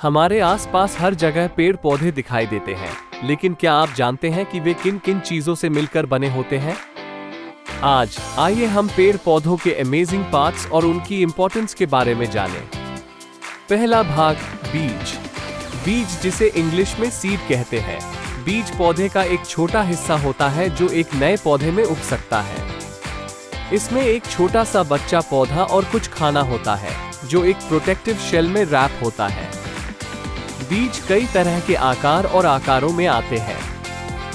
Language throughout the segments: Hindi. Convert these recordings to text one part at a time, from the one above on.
हमारे आसपास हर जगह पेड़ पौधे दिखाई देते हैं, लेकिन क्या आप जानते हैं कि वे किन किन चीजों से मिलकर बने होते हैं? आज आइए हम पेड़ पौधों के अमेजिंग पार्ट्स और उनकी इंपॉर्टेंस के बारे में जानें। पहला भाग, बीज। बीज, जिसे इंग्लिश में सीड कहते हैं, बीज पौधे का एक छोटा हिस्सा होता है जो एक नए पौधे में उग सकता है। इसमें एक छोटा सा बच्चा पौधा और कुछ खाना होता है जो एक प्रोटेक्टिव शेल में रैप होता है। बीज कई तरह के आकार और आकारों में आते हैं।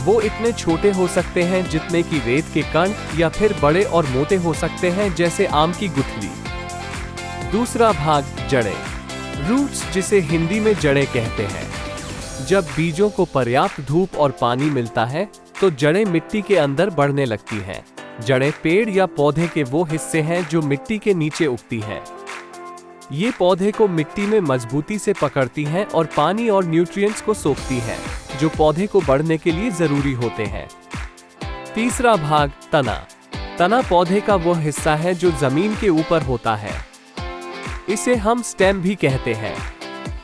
वो इतने छोटे हो सकते हैं जितने कि रेत के कण, या फिर बड़े और मोटे हो सकते हैं जैसे आम की गुठली। दूसरा भाग, जड़ें। रूट्स, जिसे हिंदी में जड़ें कहते हैं। जब बीजों को पर्याप्त धूप और पानी मिलता है तो जड़ें मिट्टी के अंदर बढ़ने लगती हैं। जड़ें पेड़ या पौधे के वो हिस्से हैं जो मिट्टी के नीचे उगती हैं। ये पौधे को मिट्टी में मजबूती से पकड़ती हैं और पानी और न्यूट्रिएंट्स को सोखती हैं, जो पौधे को बढ़ने के लिए जरूरी होते हैं। तीसरा भाग, तना। तना पौधे का वो हिस्सा है जो जमीन के ऊपर होता है। इसे हम स्टेम भी कहते हैं।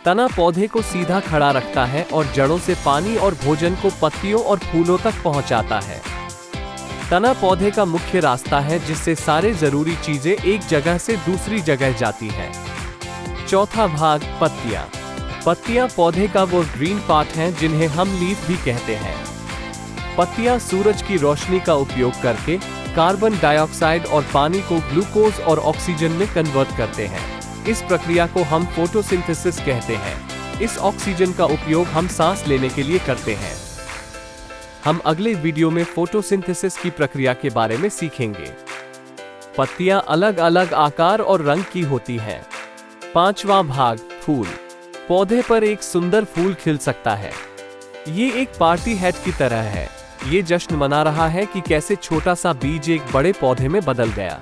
तना पौधे को सीधा खड़ा रखता है और जड़ों से पानी और भोजन को पत्तियों और फूलों तक पहुंचाता है। तना पौधे का मुख्य रास्ता है जिससे सारे जरूरी चीजें एक जगह से दूसरी जगह जाती हैं। चौथा भाग, पत्तियां। पत्तियां पौधे का वो ग्रीन पार्ट हैं जिन्हें हम लीफ भी कहते हैं। पत्तियां सूरज की रोशनी का उपयोग करके कार्बन डाइऑक्साइड और पानी को ग्लूकोज और ऑक्सीजन में कन्वर्ट करते हैं। इस प्रक्रिया को हम फोटोसिंथेसिस कहते हैं। इस ऑक्सीजन का उपयोग हम सांस लेने के लिए करते हैं। हम अगले वीडियो में फोटोसिंथेसिस की प्रक्रिया के बारे में सीखेंगे। पत्तियां अलग अलग आकार और रंग की होती हैं। पांचवा भाग, फूल। पौधे पर एक सुंदर फूल खिल सकता है। ये एक पार्टी हैट की तरह है। ये जश्न मना रहा है कि कैसे छोटा सा बीज एक बड़े पौधे में बदल गया।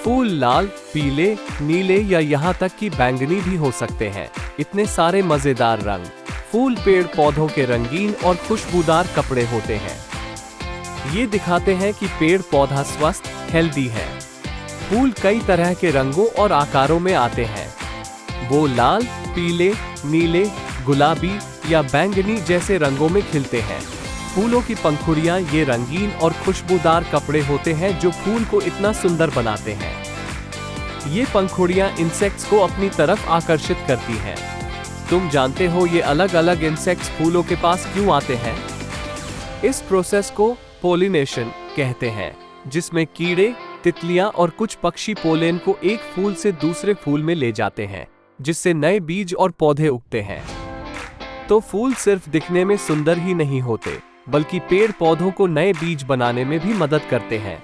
फूल लाल, पीले, नीले या यहाँ तक कि बैंगनी भी हो सकते हैं। इतने सारे मजेदार रंग। फूल पेड़ पौधों के रंगीन और खुशबूदार कपड़े होते हैं। ये दिखाते हैं कि पेड़ पौधा स्वस्थ, हेल्दी है। फूल कई तरह के रंगों और आकारों में आते हैं। वो लाल, पीले, नीले, गुलाबी या बैंगनी जैसे रंगों में खिलते हैं। फूलों की पंखुड़ियां ये रंगीन और खुशबूदार कपड़े होते हैं जो फूल को इतना सुंदर बनाते हैं। ये पंखुड़ियां इंसेक्ट्स को अपनी तरफ आकर्षित करती हैं। तुम जानते हो ये अलग अलग इंसेक्ट्स फूलों के पास क्यों आते हैं? इस प्रोसेस को पोलिनेशन कहते हैं, जिसमें कीड़े, तितलियां और कुछ पक्षी पोलेन को एक फूल से दूसरे फूल में ले जाते हैं, जिससे नए बीज और पौधे उगते हैं। तो फूल सिर्फ दिखने में सुंदर ही नहीं होते, बल्कि पेड़ पौधों को नए बीज बनाने में भी मदद करते हैं।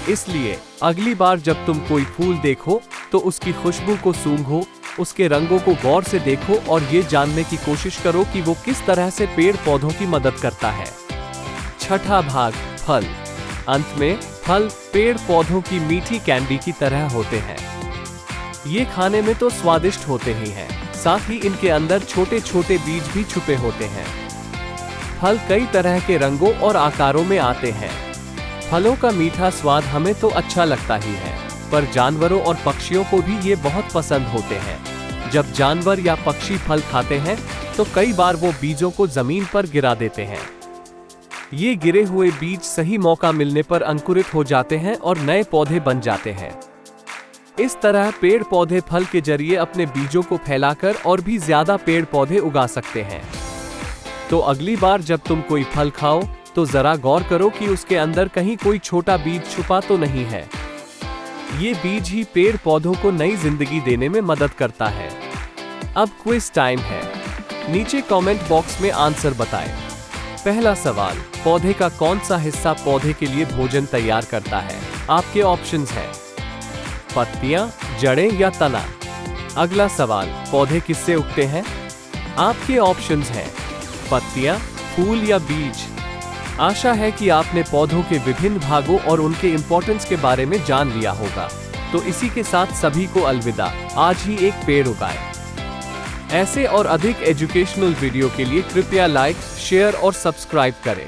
इसलिए अगली बार जब तुम कोई फूल देखो तो उसकी खुशबू को सूंघो, उसके रंगों को गौर से देखो और ये जानने की कोशिश करो कि वो किस तरह से पेड़ पौधों की मदद करता है। छठा भाग, फल। अंत में फल पेड़ पौधों की मीठी कैंडी की तरह होते हैं। ये खाने में तो स्वादिष्ट होते ही हैं, साथ ही इनके अंदर छोटे छोटे बीज भी छुपे होते हैं। फल कई तरह के रंगों और आकारों में आते हैं। फलों का मीठा स्वाद हमें तो अच्छा लगता ही है, पर जानवरों और पक्षियों को भी ये बहुत पसंद होते हैं। जब जानवर या पक्षी फल खाते हैं तो कई बार वो बीजों को जमीन पर गिरा देते हैं। ये गिरे हुए बीज सही मौका मिलने पर अंकुरित हो जाते हैं और नए पौधे बन जाते हैं। इस तरह पेड़ पौधे फल के जरिए अपने बीजों को फैलाकर और भी ज्यादा पेड़ पौधे उगा सकते हैं। तो अगली बार जब तुम कोई फल खाओ तो जरा गौर करो कि उसके अंदर कहीं कोई छोटा बीज छुपा तो नहीं है। ये बीज ही पेड़ पौधों को नई जिंदगी देने में मदद करता है। अब क्विज टाइम है। नीचे कमेंट बॉक्स में आंसर बताएं। पहला सवाल, पौधे का कौन सा हिस्सा पौधे के लिए भोजन तैयार करता है? आपके ऑप्शंस हैं पत्तियां, जड़ें या तना। अगला सवाल, पौधे किससे उगते हैं? आपके ऑप्शंस हैं पत्तियां, फूल या बीज। आशा है कि आपने पौधों के विभिन्न भागों और उनके इंपॉर्टेंस के बारे में जान लिया होगा। तो इसी के साथ सभी को अलविदा। आज ही एक पेड़ उगाएं। ऐसे और अधिक एजुकेशनल वीडियो के लिए कृपया लाइक, शेयर और सब्सक्राइब करें।